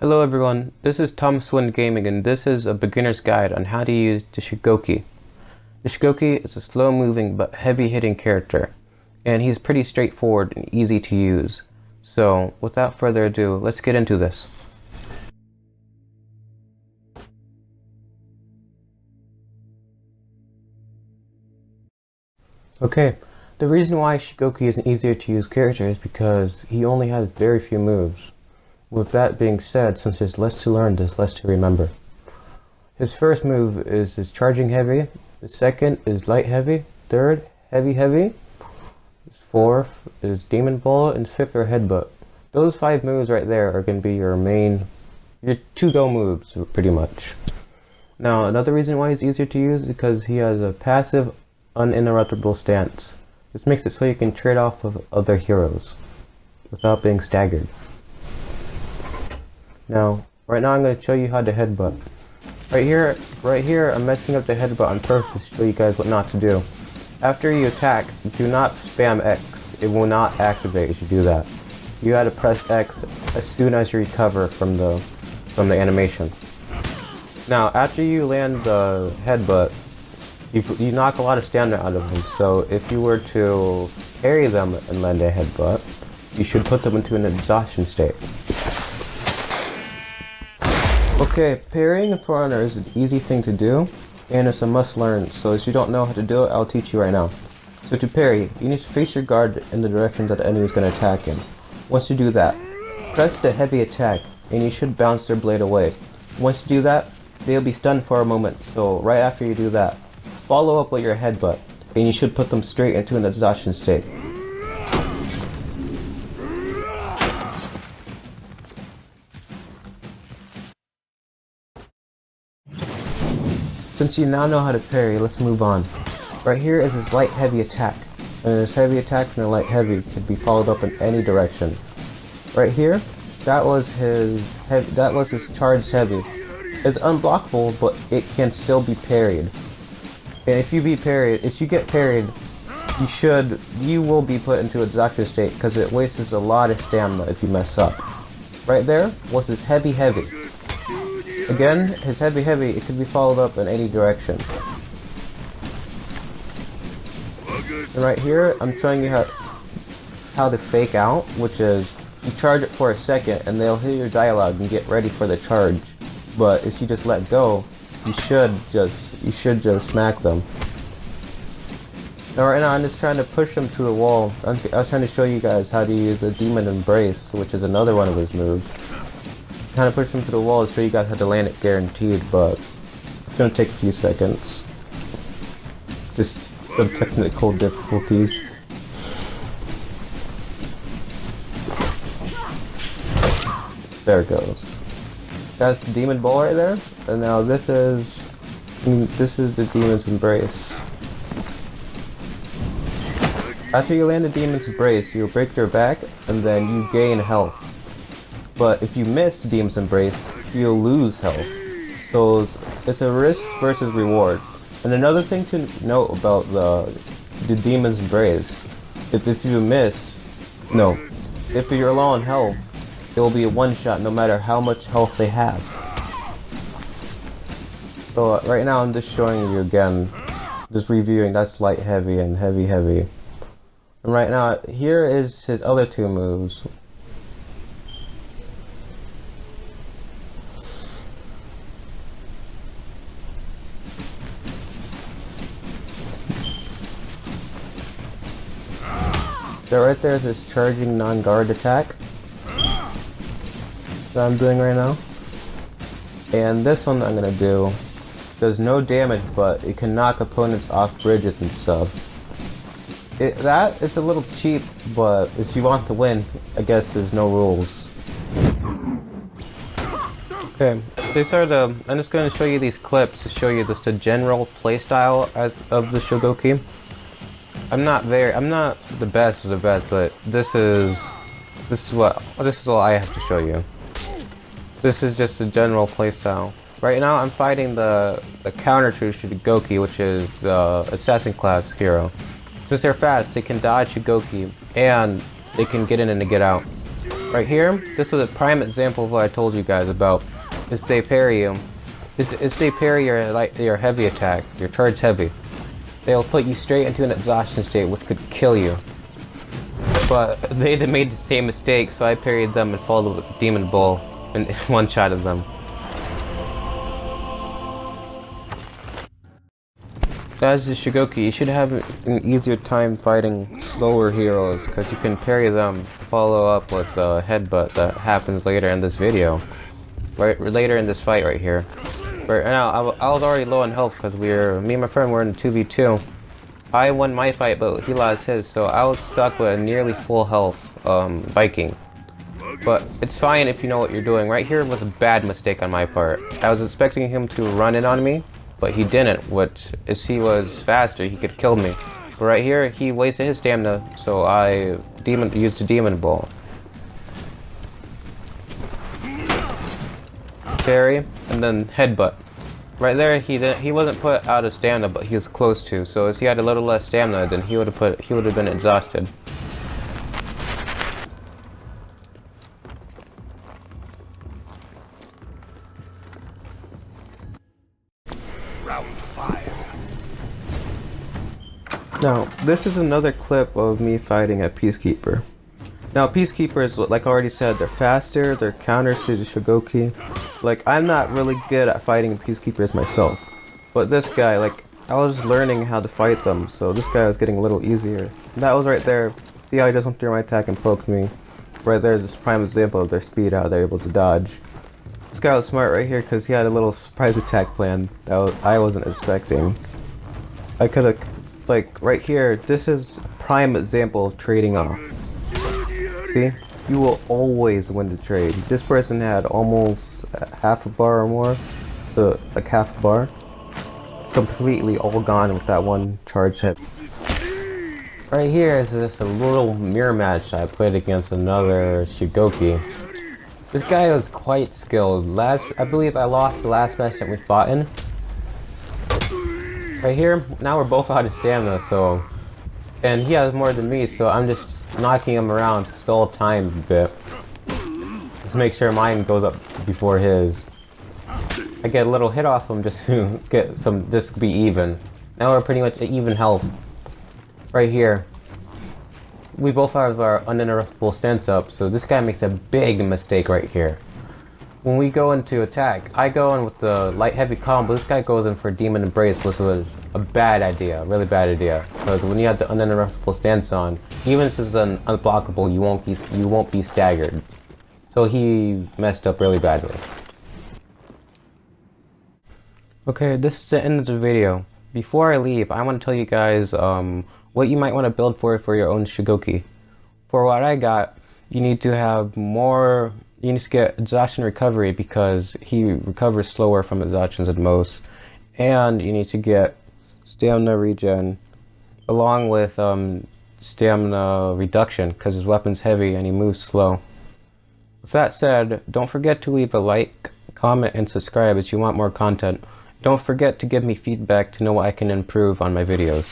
Hello everyone, this is Tom Swin Gaming and this is a beginner's guide on how to use the Shugoki. The Shugoki is a slow-moving but heavy-hitting character, and he's pretty straightforward and easy to use. So, without further ado, let's get into this. Okay, the reason why Shugoki is an easier to use character is because he only has very few moves. With that being said, since there's less to learn, there's less to remember. His first move is his charging heavy, the second is light heavy, third, heavy heavy, his fourth is demon ball, and fifth are headbutt. Those 5 moves right there are going to be your to-go moves, pretty much. Now, another reason why he's easier to use is because he has a passive, uninterruptible stance. This makes it so you can trade off of other heroes without being staggered. Now, right now I'm going to show you how to headbutt. Right here, I'm messing up the headbutt on purpose to show you guys what not to do. After you attack, do not spam X. It will not activate if you do that. You gotta press X as soon as you recover from the animation. Now, after you land the headbutt, you knock a lot of stamina out of them, so if you were to parry them and land a headbutt, you should put them into an exhaustion state. Okay, parrying in For Honor is an easy thing to do, and it's a must learn, so if you don't know how to do it, I'll teach you right now. So to parry, you need to face your guard in the direction that the enemy is going to attack in. Once you do that, press the heavy attack, and you should bounce their blade away. Once you do that, they'll be stunned for a moment, so right after you do that, follow up with your headbutt, and you should put them straight into an exhaustion state. Since you now know how to parry, let's move on. Right here is his light heavy attack, and his heavy attack from the light heavy could be followed up in any direction. Right here, that was his charged heavy. It's unblockable, but it can still be parried. And if you get parried, you will be put into a exhaustion state because it wastes a lot of stamina if you mess up. Right there was his heavy heavy. Again, his heavy heavy, it could be followed up in any direction. And right here, I'm showing you how to fake out, which is you charge it for a second and they'll hear your dialogue and get ready for the charge. But if you just let go, you should just smack them. Now right now I'm just trying to push him to the wall. I was trying to show you guys how to use a demon embrace, which is another one of his moves. Trying to push him to the wall to show you guys how to land it guaranteed, but it's gonna take a few seconds. Just some technical difficulties. There it goes. That's the demon ball right there, and now this is the demon's embrace. After you land the demon's embrace, you'll break their back, and then you gain health. But if you miss the demon's embrace, you'll lose health. So it's a risk versus reward. And another thing to note about the demon's embrace, if you're low on health, it will be a one-shot no matter how much health they have. So right now I'm just showing you again, just reviewing, that's light heavy and heavy heavy. And right now, here is his other 2 moves. So right there is this charging non-guard attack that I'm doing right now. And this one I'm gonna do does no damage, but it can knock opponents off bridges and stuff. That is a little cheap, but if you want to win, I guess there's no rules. Okay, I'm just gonna show you these clips to show you just a general playstyle of the Shugoki. I'm not the best of the best, but this is all I have to show you. This is just a general playstyle. Right now I'm fighting the counter to Shugoki, which is the assassin class hero. Since they're fast, they can dodge Shugoki, and they can get in and get out. Right here, this is a prime example of what I told you guys about. Is they parry you. Is they parry your heavy attack, your charge heavy. They'll put you straight into an exhaustion state, which could kill you. But they made the same mistake, so I parried them and followed with Demon Bull and one-shotted them. As the Shugoki, you should have an easier time fighting slower heroes, because you can parry them, follow up with a headbutt that happens later in this video. Right, later in this fight right here. Right now, I was already low on health because me and my friend were in 2v2. I won my fight, but he lost his, so I was stuck with a nearly full health Viking. But it's fine if you know what you're doing. Right here was a bad mistake on my part. I was expecting him to run in on me, but he didn't, which is he was faster, he could kill me. But right here, he wasted his stamina, so I used a Demon Ball. Parry, and then headbutt. Right there, he wasn't put out of stamina, but he was close to. So if he had a little less stamina, then he would have been exhausted. Round 5. Now, this is another clip of me fighting a Peacekeeper. Now, Peacekeepers, like I already said, they're faster, they're counters to the Shugoki. Like, I'm not really good at fighting Peacekeepers myself. But this guy, like, I was learning how to fight them, so this guy was getting a little easier. And that was right there. See how he just went through my attack and poked me? Right there is this prime example of their speed, how they're able to dodge. This guy was smart right here because he had a little surprise attack plan that I wasn't expecting. I could have, like, right here, this is a prime example of trading off. See? You will always win the trade. This person had almost half a bar or more, so like half a bar. Completely all gone with that one charge hit. Right here is just a little mirror match I played against another Shugoki. This guy was quite skilled. I believe I lost the last match that we fought in. Right here, now we're both out of stamina, so... And he has more than me, so I'm just knocking him around to stall time a bit. Just make sure mine goes up before his. I get a little hit off him just to get some, just to be even. Now we're pretty much at even health. Right here. We both have our uninterruptible stance up, so this guy makes a big mistake right here. When we go into attack, I go in with the light heavy combo, this guy goes in for Demon Embrace, which was a bad idea, a really bad idea. Because when you have the uninterruptible stance on, even if this is an unblockable, you won't be staggered. So he messed up really badly. Okay, this is the end of the video. Before I leave, I want to tell you guys what you might want to build for your own Shugoki. For what I got, you need to have more. You need to get exhaustion recovery because he recovers slower from exhaustions than most, and you need to get stamina regen, along with stamina reduction because his weapon's heavy and he moves slow. With that said, don't forget to leave a like, comment, and subscribe if you want more content. Don't forget to give me feedback to know what I can improve on my videos.